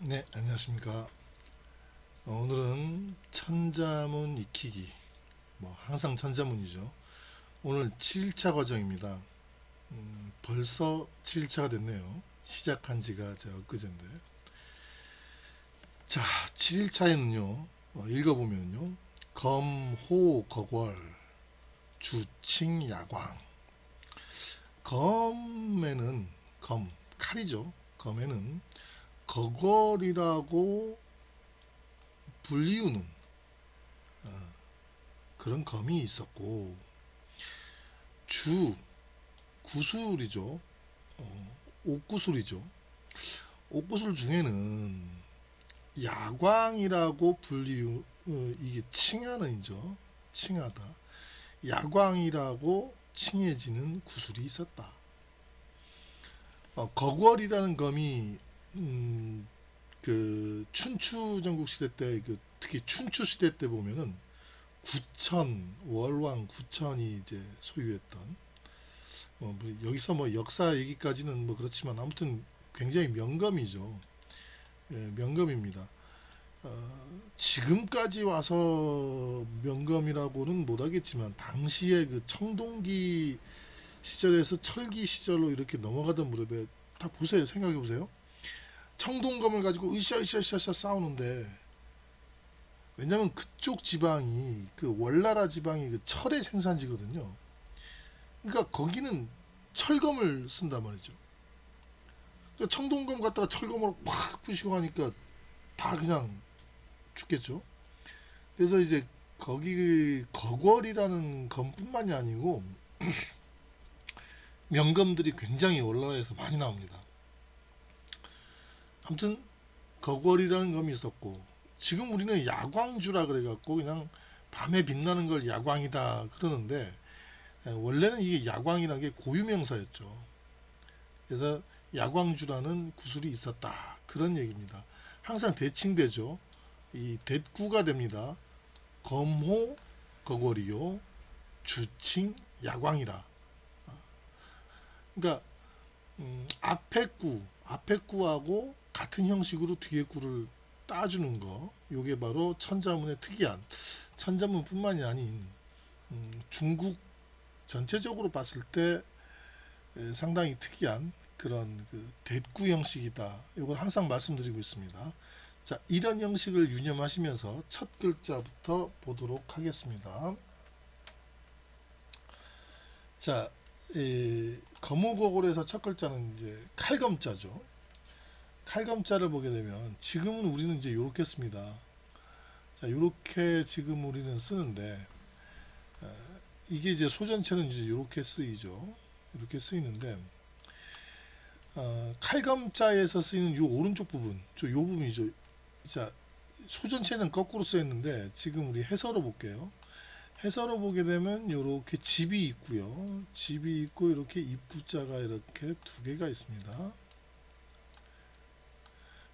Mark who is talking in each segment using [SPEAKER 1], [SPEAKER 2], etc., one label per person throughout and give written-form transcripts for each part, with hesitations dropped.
[SPEAKER 1] 네, 안녕하십니까. 오늘은 천자문 익히기. 항상 천자문이죠. 오늘 7일차 과정입니다. 벌써 7일차가 됐네요. 시작한 지가 엊그제인데. 자, 7일차에는요, 읽어보면요, 검, 호, 거궐, 주칭, 야광. 검에는, 칼이죠. 검에는 거궐이라고 불리우는 그런 검이 있었고, 주, 구술이죠. 옥구술이죠. 옥구술 중에는 야광이라고 이게 칭하는이죠. 칭하다. 야광이라고 칭해지는 구술이 있었다. 거궐이라는 검이 그 춘추 전국 시대 때, 특히 춘추 시대 때 보면은 구천, 월왕 구천이 이제 소유했던, 여기서 역사 얘기까지는 그렇지만 아무튼 굉장히 명검이죠. 예, 명검입니다. 지금까지 와서 명검이라고는 못하겠지만 당시에 그 청동기 시절에서 철기 시절로 이렇게 넘어가던 무렵에 다 보세요. 생각해 보세요. 청동검을 가지고 으쌰으쌰으쌰 싸우는데, 왜냐면 그쪽 지방이 그 월나라 지방이 그 철의 생산지거든요. 그러니까 거기는 철검을 쓴단 말이죠. 그러니까 청동검 갖다가 철검으로 팍 부시고 하니까 다 그냥 죽겠죠. 그래서 이제 거기 거궐이라는 검뿐만이 아니고 명검들이 굉장히 월나라에서 많이 나옵니다. 아무튼 거궐이라는 검이 있었고, 지금 우리는 야광주라 그래갖고 그냥 밤에 빛나는 걸 야광이다 그러는데, 원래는 이게 야광이라는 게 고유명사였죠. 그래서 야광주라는 구술이 있었다 그런 얘기입니다. 항상 대칭되죠. 이 대구가 됩니다. 검호 거궐이요 주칭 야광이라. 그러니까 앞에 구하고 같은 형식으로 뒤에 구를 따주는 거, 요게 바로 천자문의 특이한, 천자문뿐만이 아닌 중국 전체적으로 봤을 때 상당히 특이한 그런 그 대구 형식이다. 이걸 항상 말씀드리고 있습니다. 자, 이런 형식을 유념하시면서 첫 글자부터 보도록 하겠습니다. 자, 거무거골에서 첫 글자는 이제 칼검자죠. 칼검자를 보게 되면 지금은 우리는 이제 이렇게 씁니다. 자, 이렇게 지금 우리는 쓰는데, 이게 이제 소전체는 이제 이렇게 쓰이죠. 이렇게 쓰이는데, 칼검자에서 쓰이는 이 오른쪽 부분, 요 부분이죠. 자, 소전체는 거꾸로 쓰였는데 지금 우리 해서로 볼게요. 해서로 보게 되면 이렇게 집이 있고요. 집이 있고 이렇게 입구자가 이렇게 두 개가 있습니다.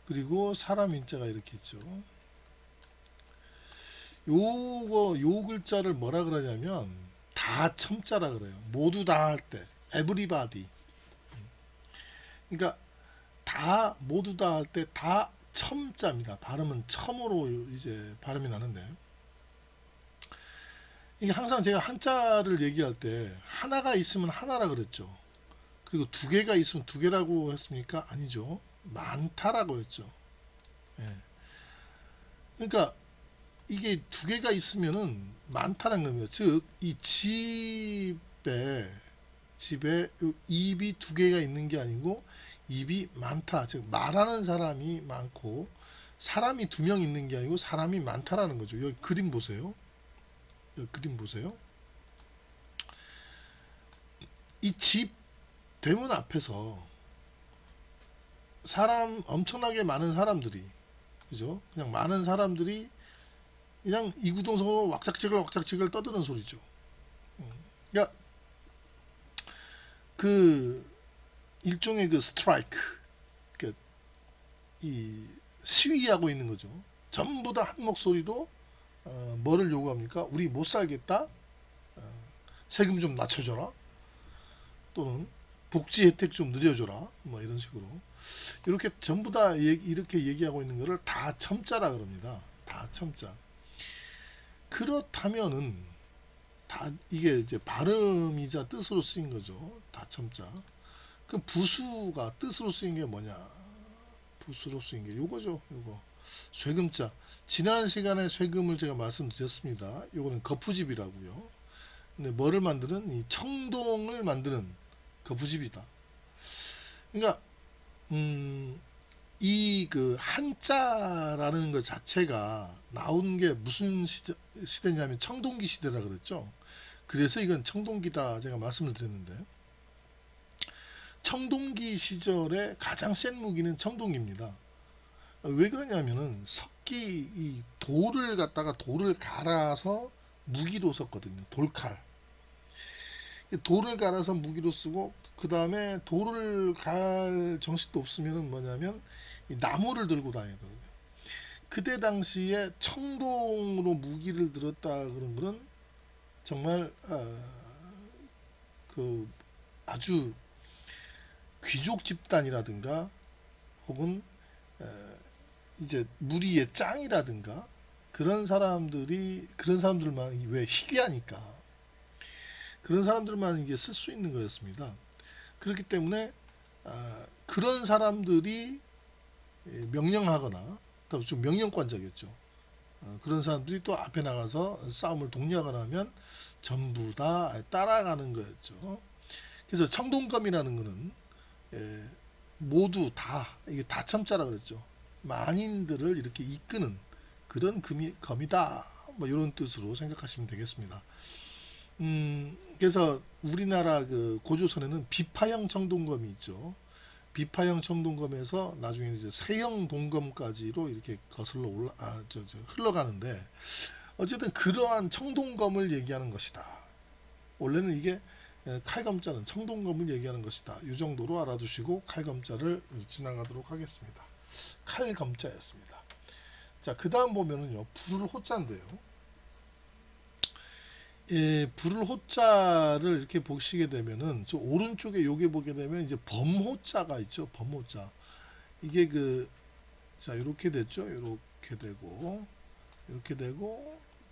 [SPEAKER 1] 그리고 사람 인자가 이렇게 있죠. 요 글자를 뭐라 그러냐면 다 첨자라 그래요. 모두 다 할 때, everybody. 그러니까 다 모두 다 할 때 다 첨자입니다. 발음은 첨으로 이제 발음이 나는데, 이게 항상 제가 한자를 얘기할 때 하나가 있으면 하나라 그랬죠. 그리고 두 개가 있으면 두 개라고 했습니까? 아니죠. 많다라고 했죠. 예. 그러니까 이게 두 개가 있으면은 많다는 겁니다. 즉, 이 집에 입이 두 개가 있는 게 아니고 입이 많다. 즉, 말하는 사람이 많고 사람이 두 명 있는 게 아니고 사람이 많다라는 거죠. 여기 그림 보세요. 여기 그림 보세요. 이 집 대문 앞에서 엄청나게 많은 사람들이, 그죠? 그냥 많은 사람들이 그냥 이구동성으로 왁작지글 떠드는 소리죠. 그러니까 그 일종의 그 스트라이크, 그러니까 이 시위하고 있는 거죠. 전부 다 한 목소리로 뭐를 요구합니까? 우리 못 살겠다. 세금 좀 낮춰줘라. 또는 복지 혜택 좀 늘려줘라 뭐 이런 식으로 이렇게 전부 다 이렇게 얘기하고 있는 거를 다첨자라 그럽니다. 다첨자. 그렇다면은 다 이게 이제 발음이자 뜻으로 쓰인 거죠. 다첨자. 그 부수가 뜻으로 쓰인 게 뭐냐? 부수로 쓰인 게 요거죠. 요거 쇠금자. 지난 시간에 쇠금을 제가 말씀드렸습니다. 요거는 거푸집이라고요. 근데 뭐를 만드는 이 청동을 만드는 거푸집이다. 그러니까 이 그 한자라는 것 자체가 나온 게 무슨 시대냐면 청동기 시대라 그랬죠. 그래서 이건 청동기다 제가 말씀을 드렸는데 청동기 시절에 가장 센 무기는 청동기입니다. 왜 그러냐면은 석기 이 돌을 갖다가 돌을 갈아서 무기로 썼거든요. 돌칼. 돌을 갈아서 무기로 쓰고 그 다음에 돌을 갈 정신도 없으면은 뭐냐면 이 나무를 들고 다니거든요. 그때 당시에 청동으로 무기를 들었다 그런 거는 정말 그 아주 귀족 집단이라든가 혹은 이제 무리의 짱이라든가 그런 사람들만 왜 희귀하니까 그런 사람들만 이게 쓸 수 있는 거였습니다. 그렇기 때문에 그런 사람들이 명령하거나 좀 명령권자겠죠. 그런 사람들이 또 앞에 나가서 싸움을 독려하거나 하면 전부 다 따라가는 거였죠. 그래서 청동검이라는 거는 모두 다 이게 다첨자라 그랬죠. 만인들을 이렇게 이끄는 그런 검이다. 뭐 이런 뜻으로 생각하시면 되겠습니다. 그래서 우리나라 그 고조선에는 비파형 청동검이 있죠. 비파형 청동검에서 나중에 이제 세형 동검까지로 이렇게 거슬러 흘러가는데 어쨌든 그러한 청동검을 얘기하는 것이다. 원래는 이게 칼검자는 청동검을 얘기하는 것이다. 이 정도로 알아두시고 칼검자를 지나가도록 하겠습니다. 칼검자였습니다. 자, 그 다음 보면은요, 불을 호자인데요. 불을 호자를 이렇게 보시게 되면은 저 오른쪽에 요게 보게 되면 이제 범호자가 있죠. 범호자. 이게 자, 이렇게 됐죠. 이렇게 되고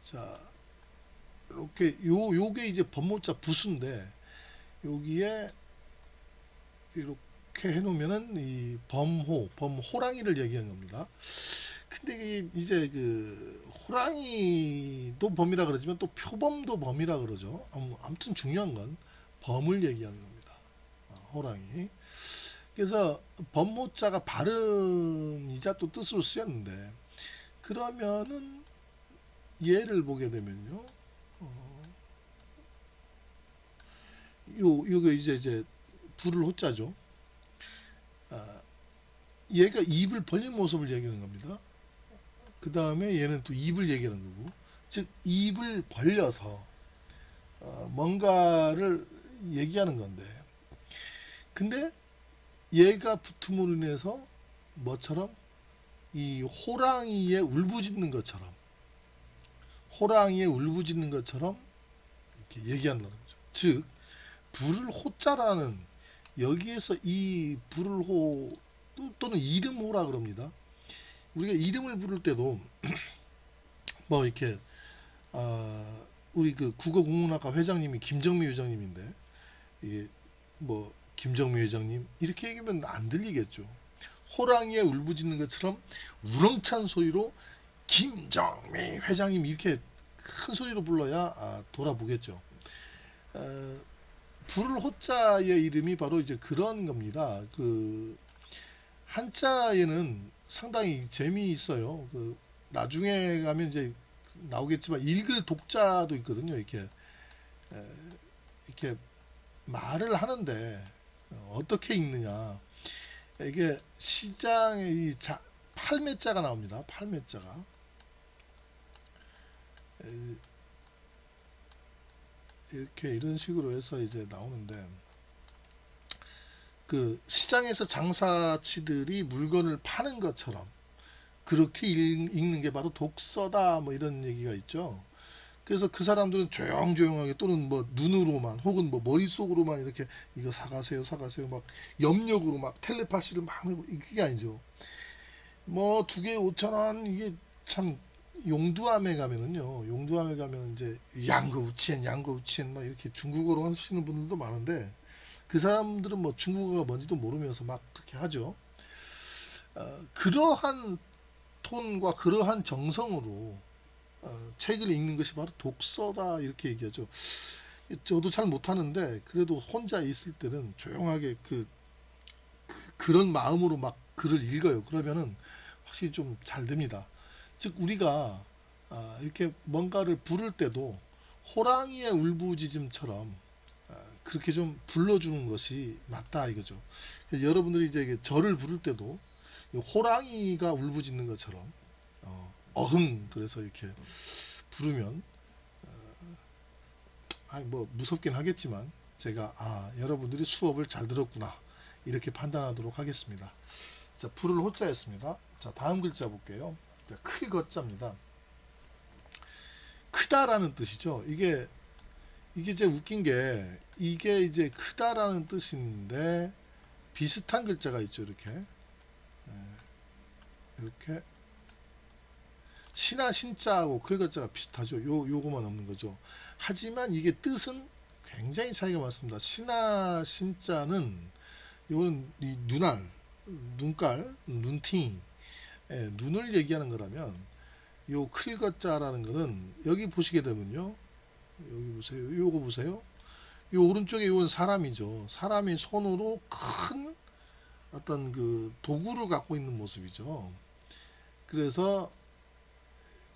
[SPEAKER 1] 자, 이렇게 요게 이제 범호자 부수인데 여기에 이렇게 해놓으면은 이 범호랑이를 얘기하는 겁니다. 근데 이제 호랑이도 범이라 그러지만 또 표범도 범이라 그러죠. 아무튼 중요한 건 범을 얘기하는 겁니다. 호랑이. 그래서 범호자가 발음이자 또 뜻으로 쓰였는데 그러면은 얘를 보게 되면요. 요게 이제 불을 호자죠. 얘가 입을 벌린 모습을 얘기하는 겁니다. 그 다음에 얘는 또 입을 얘기하는 거고, 즉 입을 벌려서 뭔가를 얘기하는 건데, 근데 얘가 붙음으로 인해서 뭐처럼 이 호랑이에 울부짖는 것처럼 이렇게 얘기한다는 거죠. 즉 불을 호자라는 여기에서 이 불을 호 또는 이름호라 그럽니다. 우리가 이름을 부를 때도 뭐 이렇게 우리 그 국어국문학과 회장님이 김정미 회장님인데 이게 뭐 김정미 회장님 이렇게 얘기하면 안 들리겠죠. 호랑이에 울부짖는 것처럼 우렁찬 소리로 김정미 회장님 이렇게 큰 소리로 불러야 돌아보겠죠. 불을 호자의 이름이 바로 이제 그런 겁니다. 한자에는 상당히 재미있어요. 나중에 가면 이제 나오겠지만 읽을 독자도 있거든요. 이렇게 말을 하는데 어떻게 읽느냐. 이게 시장에 팔매자가 나옵니다. 팔매자가. 이렇게 이런 식으로 해서 이제 나오는데 시장에서 장사치들이 물건을 파는 것처럼 그렇게 읽는 게 바로 독서다 뭐 이런 얘기가 있죠. 그래서 그 사람들은 조용조용하게 또는 뭐 눈으로만 혹은 뭐 머릿속으로만 이렇게 이거 사가세요 사가세요 막 염력으로 막 텔레파시를 막 하고 이게 아니죠. 뭐 두 개에 5,000원 이게 참 용두암에 가면은요. 용두암에 가면 이제 양거우치엔 막 이렇게 중국어로 하시는 분들도 많은데 그 사람들은 뭐 중국어가 뭔지도 모르면서 막 그렇게 하죠. 그러한 톤과 그러한 정성으로 책을 읽는 것이 바로 독서다 이렇게 얘기하죠. 저도 잘 못하는데 그래도 혼자 있을 때는 조용하게 그런 마음으로 막 글을 읽어요. 그러면은 확실히 좀 잘 됩니다. 즉 우리가 이렇게 뭔가를 부를 때도 호랑이의 울부짖음처럼 그렇게 좀 불러주는 것이 맞다 이거죠. 여러분들이 이제 저를 부를 때도 호랑이가 울부짖는 것처럼 어흥 그래서 이렇게 부르면 뭐 무섭긴 하겠지만 제가 여러분들이 수업을 잘 들었구나 이렇게 판단하도록 하겠습니다. 자, 부를 호자였습니다. 자, 다음 글자 볼게요. 클 거자입니다. 크다라는 뜻이죠. 이게 이제 웃긴 게 이게 이제 크다라는 뜻인데 비슷한 글자가 있죠. 이렇게 시나 신자하고 글자가 비슷하죠. 요거만 없는 거죠. 하지만 이게 뜻은 굉장히 차이가 많습니다. 시나 신자는 요거는 이 눈깔, 눈팅, 눈을 얘기하는 거라면 요 클거자라는 거는 여기 보시게 되면요. 여기 보세요. 요거 보세요. 요 오른쪽에 요건 사람이죠. 사람이 손으로 큰 어떤 그 도구를 갖고 있는 모습이죠. 그래서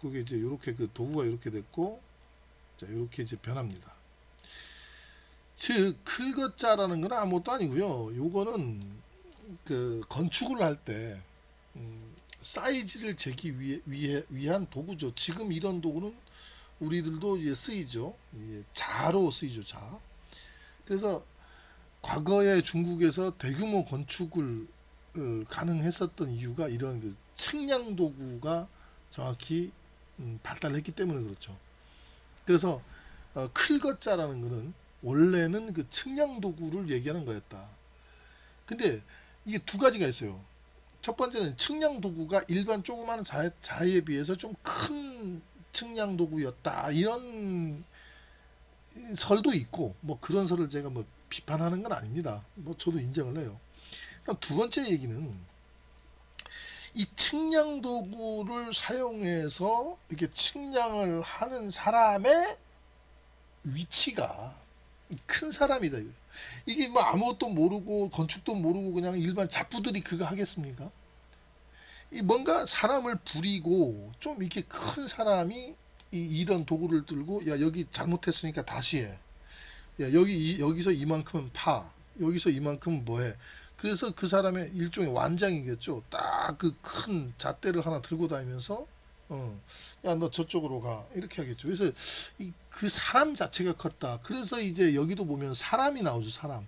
[SPEAKER 1] 그게 이제 이렇게 그 도구가 이렇게 됐고, 자 이렇게 이제 변합니다. 즉 클거자라는 건 아무것도 아니고요. 요거는 그 건축을 할 때 사이즈를 재기 위한 도구죠. 지금 이런 도구는 우리들도 이제 쓰이죠. 자로 쓰이죠. 자. 그래서 과거에 중국에서 대규모 건축을 가능했었던 이유가 이런 그 측량 도구가 정확히 발달했기 때문에 그렇죠. 그래서 클거자라는 것은 원래는 그 측량 도구를 얘기하는 거였다. 근데 이게 두 가지가 있어요. 첫 번째는 측량 도구가 일반 조그마한 자에 비해서 좀 큰 측량 도구였다. 이런 설도 있고 뭐 그런 설을 제가 뭐 비판하는 건 아닙니다. 뭐 저도 인정을 해요. 두 번째 얘기는 이 측량 도구를 사용해서 이렇게 측량을 하는 사람의 위치가 큰 사람이다. 이게 뭐 아무것도 모르고 건축도 모르고 그냥 일반 잡부들이 그거 하겠습니까? 이 뭔가 사람을 부리고 좀 이렇게 큰 사람이 이런 도구를 들고 야 여기 잘못했으니까 다시 해. 야 여기서 이만큼은 파. 여기서 이만큼은 뭐해. 그래서 그 사람의 일종의 완장이겠죠. 딱 그 큰 잣대를 하나 들고 다니면서 야 너 저쪽으로 가 이렇게 하겠죠. 그래서 그 사람 자체가 컸다. 그래서 이제 여기도 보면 사람이 나오죠. 사람.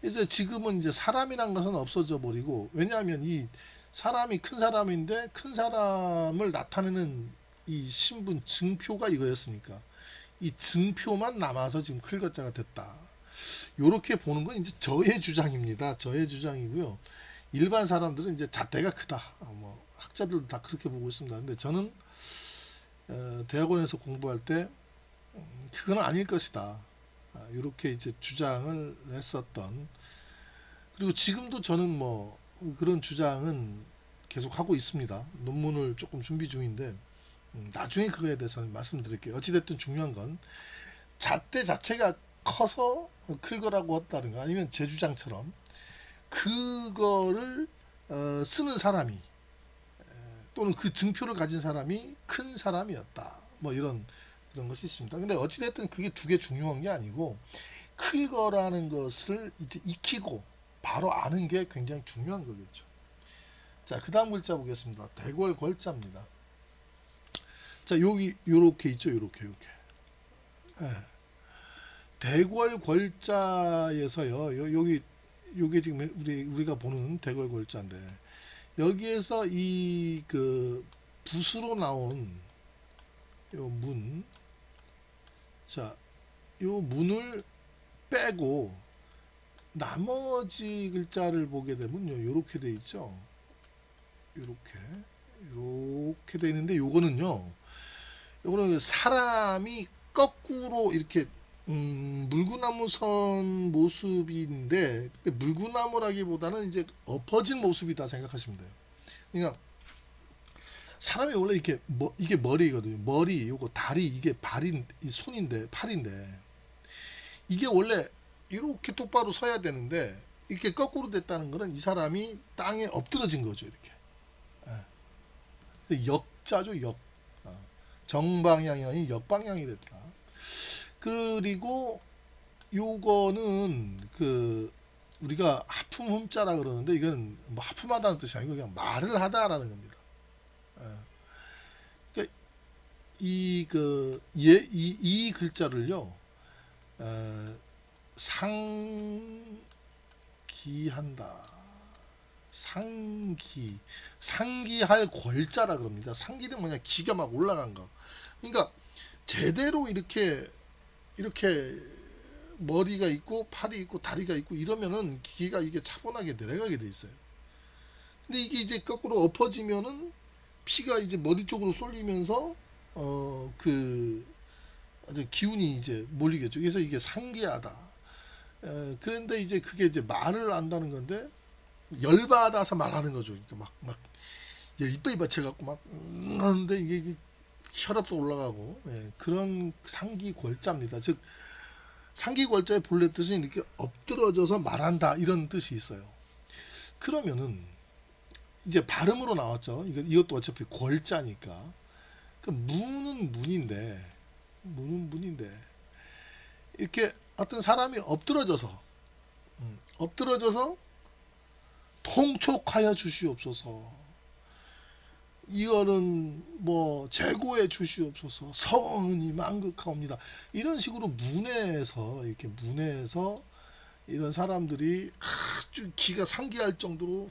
[SPEAKER 1] 이제 지금은 이제 사람이란 것은 없어져 버리고 왜냐하면 이 사람이 큰 사람인데 큰 사람을 나타내는 이 신분 증표가 이거였으니까 이 증표만 남아서 지금 클거자가 됐다. 요렇게 보는 건 이제 저의 주장입니다. 저의 주장이고요. 일반 사람들은 이제 잣대가 크다. 뭐 학자들도 다 그렇게 보고 있습니다. 근데 저는 대학원에서 공부할 때 그건 아닐 것이다. 이렇게 이제 주장을 했었던 그리고 지금도 저는 뭐 그런 주장은 계속 하고 있습니다. 논문을 조금 준비 중인데 나중에 그거에 대해서는 말씀드릴게요. 어찌됐든 중요한 건 잣대 자체가 커서 클 거라고 했다든가 아니면 제 주장처럼 그거를 쓰는 사람이 또는 그 증표를 가진 사람이 큰 사람이었다. 뭐 그런 것이 있습니다. 근데 어찌됐든 그게 두 개 중요한 게 아니고 클 거라는 것을 이제 익히고 바로 아는 게 굉장히 중요한 거겠죠. 자, 그 다음 글자 보겠습니다. 대궐궐자입니다. 자, 여기 요렇게 있죠. 요렇게. 네. 대궐궐자에서요. 요게 지금 우리가 보는 대궐궐자인데 여기에서 이 그 붓으로 나온 요 문. 자, 요 문을 빼고 나머지 글자를 보게 되면요, 요렇게 돼 있죠. 요렇게 돼 있는데, 요거는 사람이 거꾸로 이렇게 물구나무선 모습인데, 근데 물구나무라기보다는 이제 엎어진 모습이다 생각하시면 돼요. 그러니까 사람이 원래 이렇게 이게 머리거든요. 머리, 요거 다리, 이게 이 손인데, 팔인데, 이게 원래 이렇게 똑바로 서야 되는데 이렇게 거꾸로 됐다는 거는 이 사람이 땅에 엎드러진 거죠. 이렇게. 역자죠. 역. 정방향이 아닌 역방향이 됐다. 그리고 요거는 그 우리가 하품흠자라 그러는데, 이건 뭐 하품하다는 뜻이 아니고 그냥 말을 하다라는 겁니다. 그러니까 이 글자를요, 상기한다. 상기할 골자라 그럽니다. 상기는 뭐냐, 기가 막 올라간 거. 그러니까 제대로 이렇게 머리가 있고 팔이 있고 다리가 있고 이러면은 기가 이게 차분하게 내려가게 돼 있어요. 근데 이게 이제 거꾸로 엎어지면은 피가 이제 머리 쪽으로 쏠리면서 아주 기운이 이제 몰리겠죠. 그래서 이게 상기하다. 그런데 이제 그게 이제 말을 안다는 건데, 열받아서 말하는 거죠. 그러니까 막 이빨이 받쳐갖고 막 하는데 이게 혈압도 올라가고, 그런 상기골자입니다. 즉 상기골자의 본래 뜻은 이렇게 엎드러져서 말한다, 이런 뜻이 있어요. 그러면은 이제 발음으로 나왔죠. 이것도 어차피 골자니까. 그 문은 문인데 이렇게 어떤 사람이 엎드러져서 통촉하여 주시옵소서. 이거는 뭐 재고해 주시옵소서. 성은이 만극하옵니다. 이런 식으로 문에서 이런 사람들이 아주 기가 상기할 정도로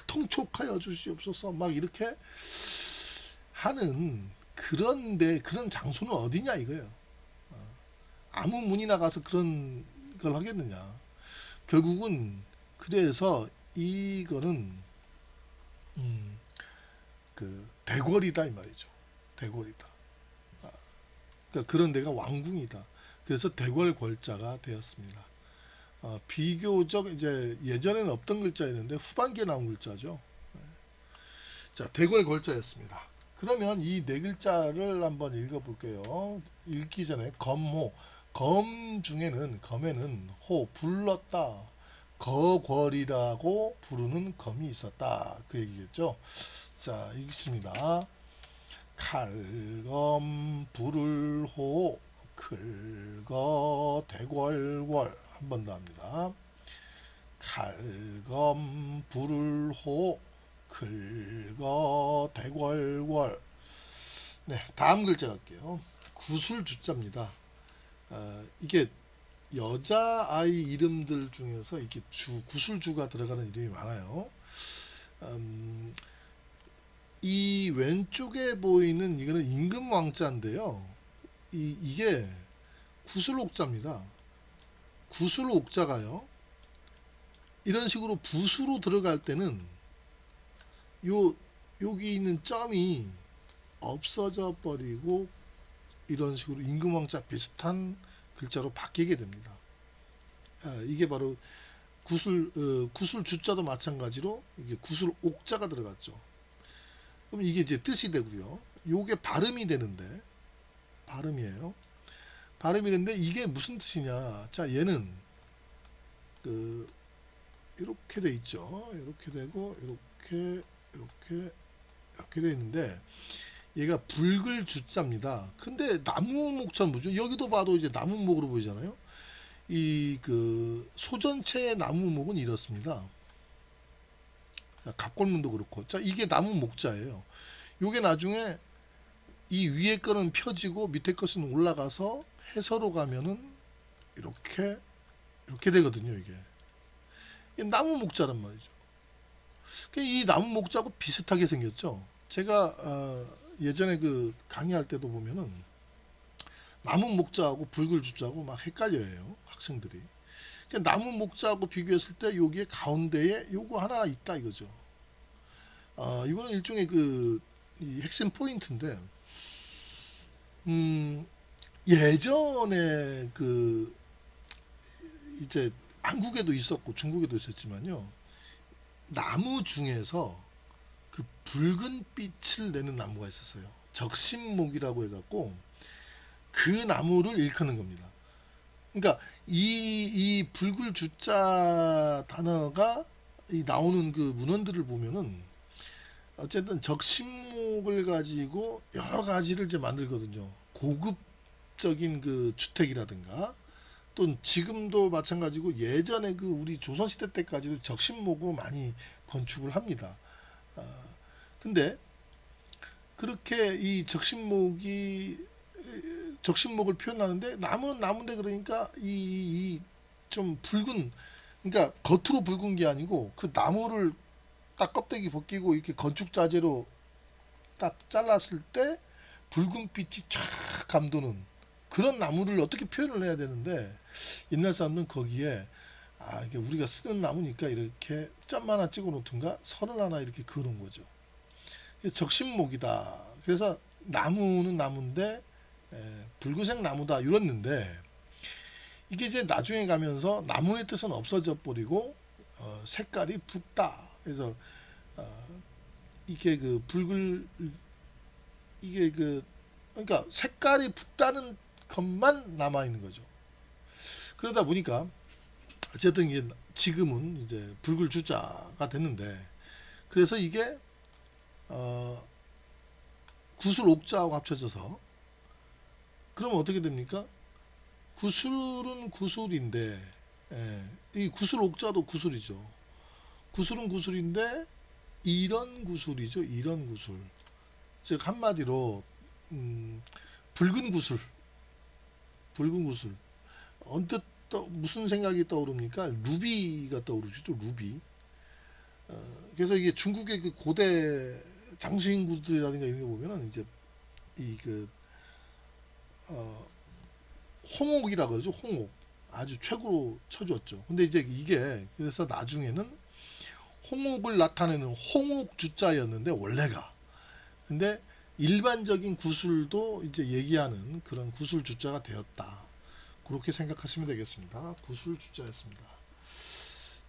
[SPEAKER 1] 통촉하여 주시옵소서 막 이렇게 하는 그런 장소는 어디냐 이거예요. 아무 문이나 가서 그런 걸 하겠느냐. 결국은 그래서 이거는 그 대궐이다 이 말이죠. 대궐이다. 그러니까 그런 데가 왕궁이다. 그래서 대궐골자가 되었습니다. 비교적 이제 예전에는 없던 글자였는데 후반기에 나온 글자죠. 자, 대궐골자였습니다. 그러면 이 네 글자를 한번 읽어볼게요. 읽기 전에 검호, 검에는 호, 불렀다, 거궐이라고 부르는 검이 있었다, 그 얘기겠죠. 자, 읽습니다. 칼검 불을호 클거 대궐궐. 한 번 더 합니다. 칼검 불을호 클거 대궐궐. 네, 다음 글자 갈게요. 구술주자입니다. 이게 여자아이 이름들 중에서 이렇게 구술주가 들어가는 이름이 많아요. 이 왼쪽에 보이는 이거는 임금왕자인데요. 이게 구술옥자입니다. 구술옥자가요, 이런 식으로 붓으로 들어갈 때는 여기 있는 점이 없어져 버리고 이런 식으로 임금왕자 비슷한 글자로 바뀌게 됩니다. 이게 바로 구술 주자도 마찬가지로 이게 구술 옥자가 들어갔죠. 그럼 이게 이제 뜻이 되고요. 요게 발음이 되는데, 발음이에요. 발음이 되는데 이게 무슨 뜻이냐? 자, 얘는 이렇게 돼 있죠. 이렇게 되고 이렇게 돼 있는데, 얘가 붉을 주자입니다. 근데 나무목자는 뭐죠? 여기도 봐도 이제 나무목으로 보이잖아요. 이 소전체의 나무목은 이렇습니다. 갑골문도 그렇고. 자, 이게 나무목자예요. 요게 나중에 이 위에 거는 펴지고 밑에 것은 올라가서 해서로 가면은 이렇게 되거든요. 이게 나무목자란 말이죠. 이 나무목자하고 비슷하게 생겼죠. 제가 예전에 강의할 때도 보면은 나무 목자하고 붉을 주자하고 막 헷갈려요 학생들이. 그러니까 나무 목자하고 비교했을 때 여기에 가운데에 요거 하나 있다 이거죠. 이거는 일종의 이 핵심 포인트인데, 예전에 이제 한국에도 있었고 중국에도 있었지만요, 나무 중에서 그 붉은 빛을 내는 나무가 있었어요. 적신목이라고 해갖고 그 나무를 일컫는 겁니다. 그러니까 이 붉을 주자 단어가 나오는 그 문헌들을 보면은 어쨌든 적신목을 가지고 여러 가지를 이제 만들거든요. 고급적인 그 주택이라든가, 또 지금도 마찬가지고 예전에 우리 조선시대 때까지도 적신목으로 많이 건축을 합니다. 근데 그렇게 이 적신목을 표현하는데, 나무는 나무인데, 그러니까 이 좀 붉은, 그러니까 겉으로 붉은 게 아니고 그 나무를 딱 껍데기 벗기고 이렇게 건축 자재로 딱 잘랐을 때 붉은 빛이 쫙 감도는 그런 나무를 어떻게 표현을 해야 되는데, 옛날 사람은 거기에 이게 우리가 쓰는 나무니까 이렇게 점 하나 찍어 놓든가 선을 하나 이렇게 그어 놓은 거죠. 적신목이다. 그래서 나무는 나무인데 붉은색 나무다 이랬는데, 이게 이제 나중에 가면서 나무의 뜻은 없어져 버리고 색깔이 붉다. 그래서 이게 그러니까 색깔이 붉다는 것만 남아 있는 거죠. 그러다 보니까 어쨌든 이게 지금은 이제 붉을 주자가 됐는데, 그래서 이게 구술 옥자하고 합쳐져서, 그러면 어떻게 됩니까? 구술은 구술인데, 이 구술 옥자도 구술이죠. 구술은 구술인데 이런 구술이죠. 이런 구술. 즉 한마디로 붉은 구술. 붉은 구술. 언뜻 무슨 생각이 떠오릅니까? 루비가 떠오르죠. 루비. 그래서 이게 중국의 그 고대 장신구들이라든가 이런 거 보면은 이제 홍옥이라고 그러죠. 홍옥. 아주 최고로 쳐주었죠. 근데 이제 이게 그래서 나중에는 홍옥을 나타내는 홍옥 주자였는데 원래가. 근데 일반적인 구술도 이제 얘기하는 그런 구술 주자가 되었다. 그렇게 생각하시면 되겠습니다. 구술 주자였습니다.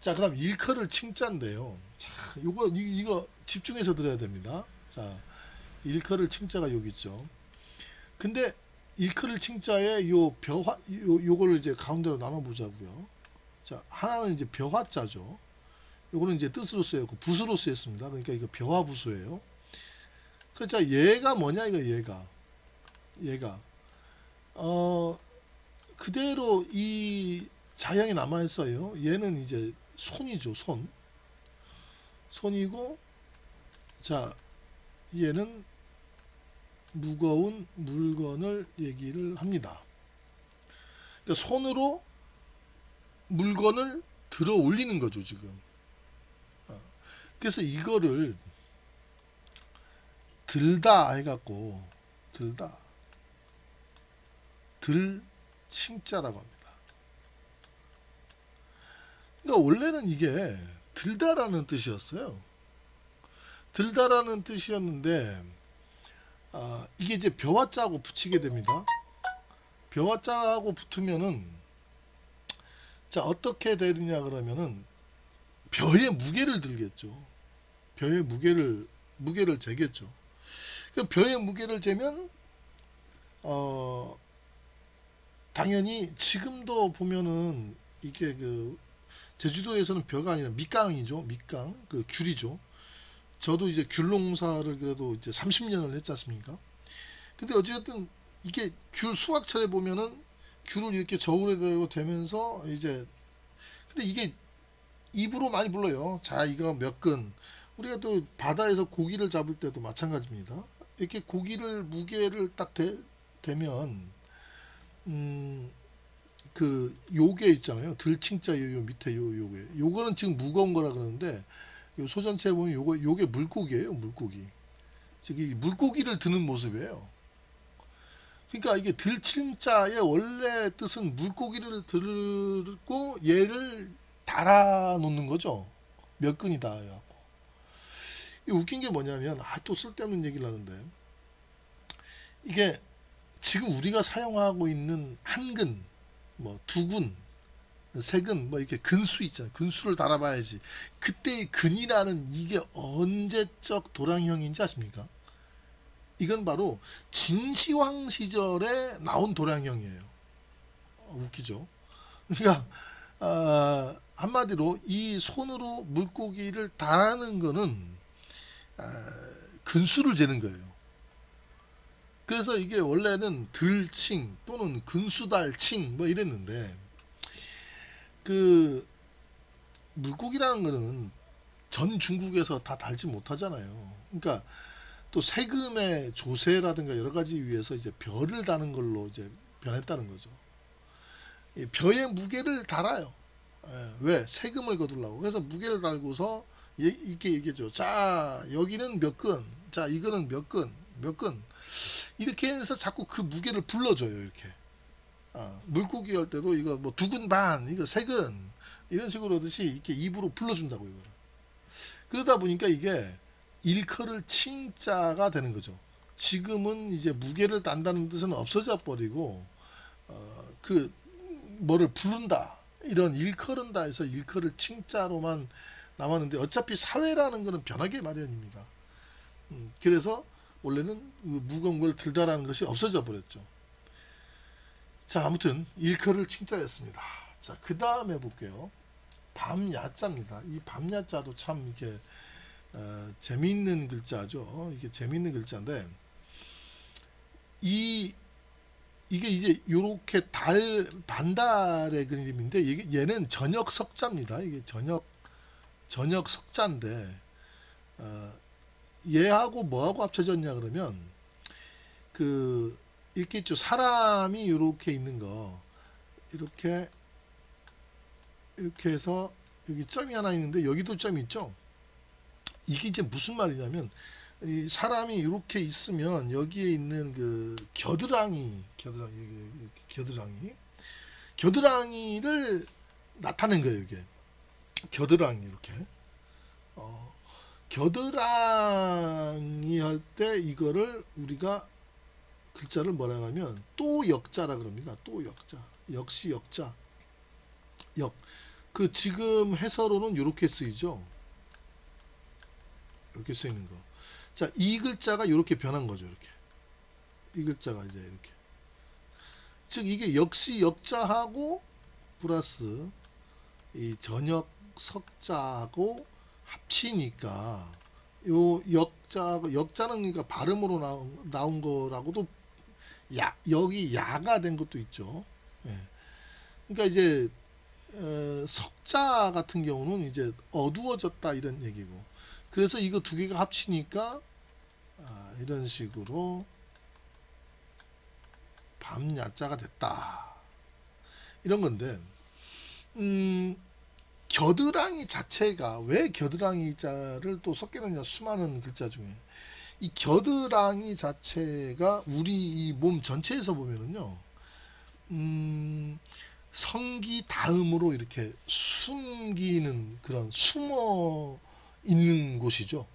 [SPEAKER 1] 자, 그다음 일컬을 칭자인데요. 자, 이거 집중해서 들어야 됩니다. 자, 일컬을 칭자가 여기 있죠. 근데 일컬을 칭자에 요거를 이제 가운데로 나눠 보자고요. 자, 하나는 이제 벼화자죠. 요거는 이제 뜻으로 쓰였고 붓으로 쓰였습니다. 그러니까 이거 벼화부수예요. 자, 얘가 뭐냐 이거 얘가 그대로 이 자형이 남아 있어요. 얘는 이제 손이죠. 손이고, 자, 얘는 무거운 물건을 얘기를 합니다. 그러니까 손으로 물건을 들어 올리는 거죠, 지금. 그래서 이거를 들다 해갖고 들 칭자라고 합니다. 그러니까 원래는 이게 들다라는 뜻이었어요. 들다라는 뜻이었는데 이게 이제 벼화자하고 붙이게 됩니다. 벼화자하고 붙으면은, 자, 어떻게 되느냐 그러면은 벼의 무게를 들겠죠. 벼의 무게를 재겠죠. 그 벼의 무게를 재면 당연히 지금도 보면은 이게 제주도에서는 벼가 아니라 밑강이죠. 밑강, 귤이죠. 저도 이제 귤 농사를 그래도 이제 30년을 했지 않습니까? 근데 어쨌든 이게 귤 수확철에 보면은 귤을 이렇게 저울에 대고 되면서 이제, 근데 이게 입으로 많이 불러요. 자, 이거 몇 근. 우리가 또 바다에서 고기를 잡을 때도 마찬가지입니다. 이렇게 고기를 무게를 딱 대면 요게 있잖아요. 들칭자 요 밑에 요게. 요거는 지금 무거운 거라 그러는데, 요 소전체에 보면 요게 물고기예요. 물고기. 즉 이 물고기를 드는 모습이에요. 그러니까 이게 들침자의 원래 뜻은 물고기를 들고 얘를 달아 놓는 거죠. 몇 근이다 해갖고. 이 웃긴 게 뭐냐면, 또 쓸데없는 얘기를 하는데, 이게 지금 우리가 사용하고 있는 한 근, 뭐 두 근, 세 근, 뭐 이렇게 근수 있잖아요. 근수를 달아봐야지. 그때의 근이라는 이게 언제적 도량형인지 아십니까? 이건 바로 진시황 시절에 나온 도량형이에요. 웃기죠? 그러니까 한마디로 이 손으로 물고기를 달하는 거는 근수를 재는 거예요. 그래서 이게 원래는 들칭 또는 근수달칭 뭐 이랬는데, 그 물고기라는 거는 전 중국에서 다 달지 못하잖아요. 그러니까 또 세금의 조세라든가 여러 가지 위해서 이제 벼를 다는 걸로 이제 변했다는 거죠. 이 벼의 무게를 달아요. 왜? 세금을 거두려고. 그래서 무게를 달고서 이렇게 얘기죠. 자, 여기는 몇 근, 자, 이거는 몇 근, 몇 근. 이렇게 해서 자꾸 그 무게를 불러줘요. 이렇게. 물고기 할 때도 이거 뭐 두 근 반, 이거 세 근, 이런 식으로 하듯이 이렇게 입으로 불러준다고 이거를. 그러다 보니까 이게 일컬을 칭자가 되는 거죠. 지금은 이제 무게를 딴다는 뜻은 없어져 버리고, 그 뭐를 부른다, 이런 일컬은다 해서 일컬을 칭자로만 남았는데, 어차피 사회라는 거는 변하게 마련입니다. 그래서 원래는 무거운 걸 들다라는 것이 없어져 버렸죠. 자, 아무튼 일컬을 칭자였습니다. 자, 그 다음에 볼게요. 밤야자입니다. 이 밤야자도 참 이렇게 재미있는 글자죠. 이게 재미있는 글자인데, 이게 이제 요렇게 반달의 그림인데, 얘는 저녁 석자입니다. 이게 저녁 석자인데, 얘하고 뭐하고 합쳐졌냐 그러면, 이렇게 있죠. 사람이 이렇게 있는 거, 이렇게 해서 여기 점이 하나 있는데 여기도 점이 있죠. 이게 이제 무슨 말이냐면, 이 사람이 이렇게 있으면 여기에 있는 그 겨드랑이를 나타낸 거예요. 이게 겨드랑이 이렇게. 겨드랑이 할 때 이거를 우리가 글자를 뭐라 하면 또 역자라 그럽니다. 또 역자. 역시 역자. 그 지금 해서로는 이렇게 쓰이죠. 이렇게 쓰이는 거. 자, 이 글자가 이렇게 변한 거죠. 이렇게. 이 글자가 이제 이렇게. 즉 이게 역시 역자하고 플러스 이 저녁 석자하고 합치니까 요 역자는 그러니까 발음으로 나온 거라고도 여기 야가 된 것도 있죠. 예. 그러니까 이제 석자 같은 경우는 이제 어두워졌다 이런 얘기고, 그래서 이거 두 개가 합치니까 이런 식으로 밤야자가 됐다 이런 건데, 겨드랑이 자체가 왜 겨드랑이 자를 또 섞여놓냐, 수많은 글자 중에 이 겨드랑이 자체가 우리 이 몸 전체에서 보면은요, 성기 다음으로 이렇게 숨기는 그런 숨어 있는 곳이죠.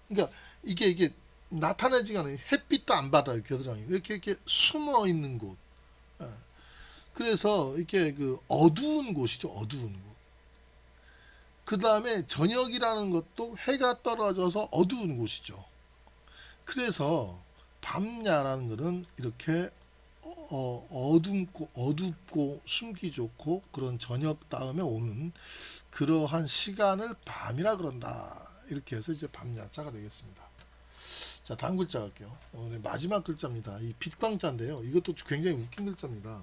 [SPEAKER 1] 그러니까 이게 나타나지가 않아요. 햇빛도 안 받아요. 겨드랑이 이렇게 숨어 있는 곳. 그래서 이렇게 그 어두운 곳이죠. 어두운 곳. 그 다음에 저녁이라는 것도 해가 떨어져서 어두운 곳이죠. 그래서 밤야라는 것은 이렇게 어둡고 숨기 좋고 그런 저녁 다음에 오는 그러한 시간을 밤이라 그런다. 이렇게 해서 이제 밤야자가 되겠습니다. 자, 다음 글자 갈게요. 오늘 마지막 글자입니다. 이 빛광자인데요. 이것도 굉장히 웃긴 글자입니다.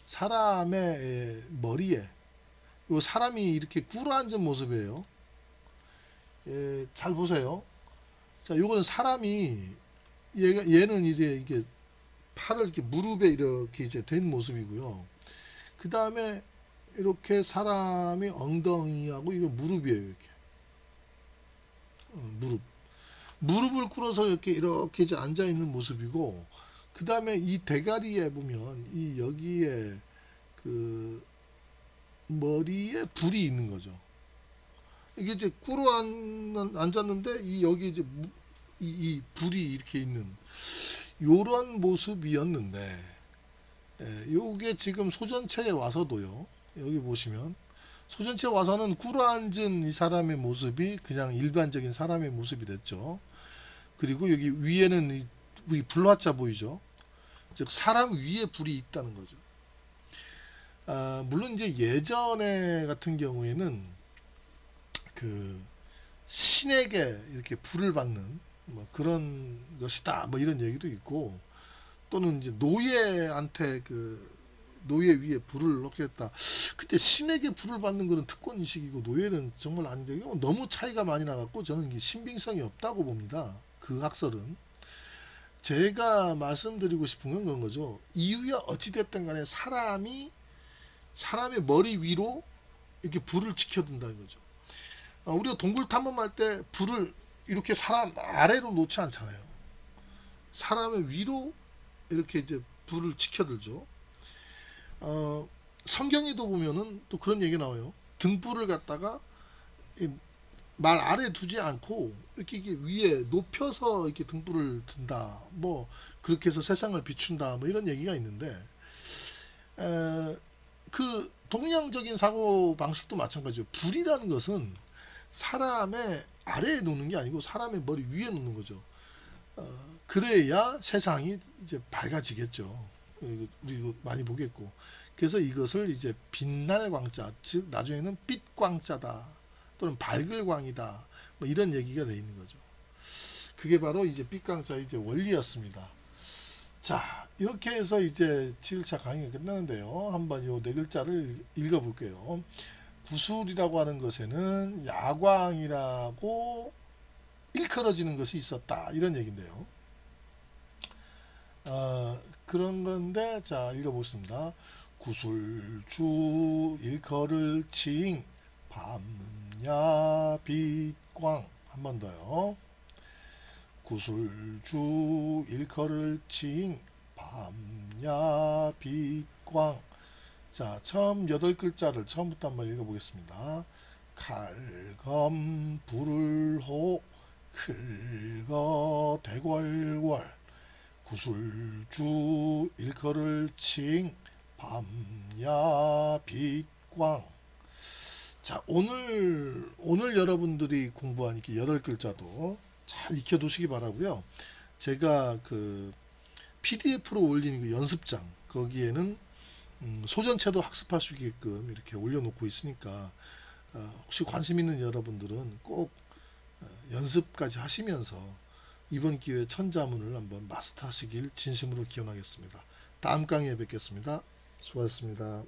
[SPEAKER 1] 사람의 머리에 요 사람이 이렇게 꿇어앉은 모습이에요. 잘 보세요. 자, 요거는 사람이 얘는 이제 이게 팔을 이렇게 무릎에 이렇게 이제 댄 모습이고요. 그 다음에 이렇게 사람이 엉덩이하고 이거 무릎이에요. 이렇게 무릎. 무릎을 꿇어서 이렇게 이제 앉아 있는 모습이고, 그 다음에 이 대가리에 보면 이 여기에 그 머리에 불이 있는 거죠. 이게 이제 앉았는데 이 여기 이제 이 불이 이렇게 있는 요런 모습이었는데, 요게 지금 소전체에 와서도요, 여기 보시면 소전체 와서는 꿇어앉은 이 사람의 모습이 그냥 일반적인 사람의 모습이 됐죠. 그리고 여기 위에는 우리 불화자 보이죠? 즉 사람 위에 불이 있다는 거죠. 물론 이제 예전에 같은 경우에는 그 신에게 이렇게 불을 받는 뭐 그런 것이다 뭐 이런 얘기도 있고, 또는 이제 노예한테 그 노예 위에 불을 놓겠다. 그때 신에게 불을 받는 것은 특권 인식이고 노예는 정말 아닌데, 이거 너무 차이가 많이 나갖고 저는 이게 신빙성이 없다고 봅니다. 그 학설은. 제가 말씀드리고 싶은 건 그런 거죠. 이유야 어찌됐든 간에 사람의 머리 위로 이렇게 불을 지켜둔다는 거죠. 우리가 동굴 탐험할 때 불을 이렇게 사람 아래로 놓지 않잖아요. 사람의 위로 이렇게 이제 불을 지켜들죠. 성경에도 보면은 또 그런 얘기 나와요. 등불을 갖다가 말 아래 두지 않고 이렇게 위에 높여서 이렇게 등불을 든다. 뭐 그렇게 해서 세상을 비춘다. 뭐 이런 얘기가 있는데, 그 동양적인 사고 방식도 마찬가지예요. 불이라는 것은 사람의 아래에 놓는 게 아니고 사람의 머리 위에 놓는 거죠. 그래야 세상이 이제 밝아지겠죠. 우리 많이 보겠고. 그래서 이것을 이제 빛날 광자, 즉 나중에는 빛 광자다 또는 밝을 광이다 뭐 이런 얘기가 돼 있는 거죠. 그게 바로 이제 빛 광자의 이제 원리였습니다. 자, 이렇게 해서 이제 7일차 강의가 끝나는데요. 한번 요 네 글자를 읽어볼게요. 구술이라고 하는 것에는 야광이라고 일컬어지는 것이 있었다 이런 얘기인데요. 그런 건데, 자 읽어보겠습니다. 구술주 일컬을 칭 밤야 빛광. 한 번 더요. 구술주 일컬을 칭 밤야 빛광. 자, 처음 8글자를 처음부터 한번 읽어보겠습니다. 칼검 불호 클거 대궐궐 구술주 일컬을 칭 밤야 빛광. 자, 오늘 여러분들이 공부한 이렇게 8글자도 잘 익혀두시기 바라고요. 제가 그 PDF로 올리는 그 연습장, 거기에는 소전체도 학습할 수 있게끔 이렇게 올려놓고 있으니까, 혹시 관심 있는 여러분들은 꼭 연습까지 하시면서 이번 기회에 천자문을 한번 마스터하시길 진심으로 기원하겠습니다. 다음 강의에 뵙겠습니다. 수고하셨습니다.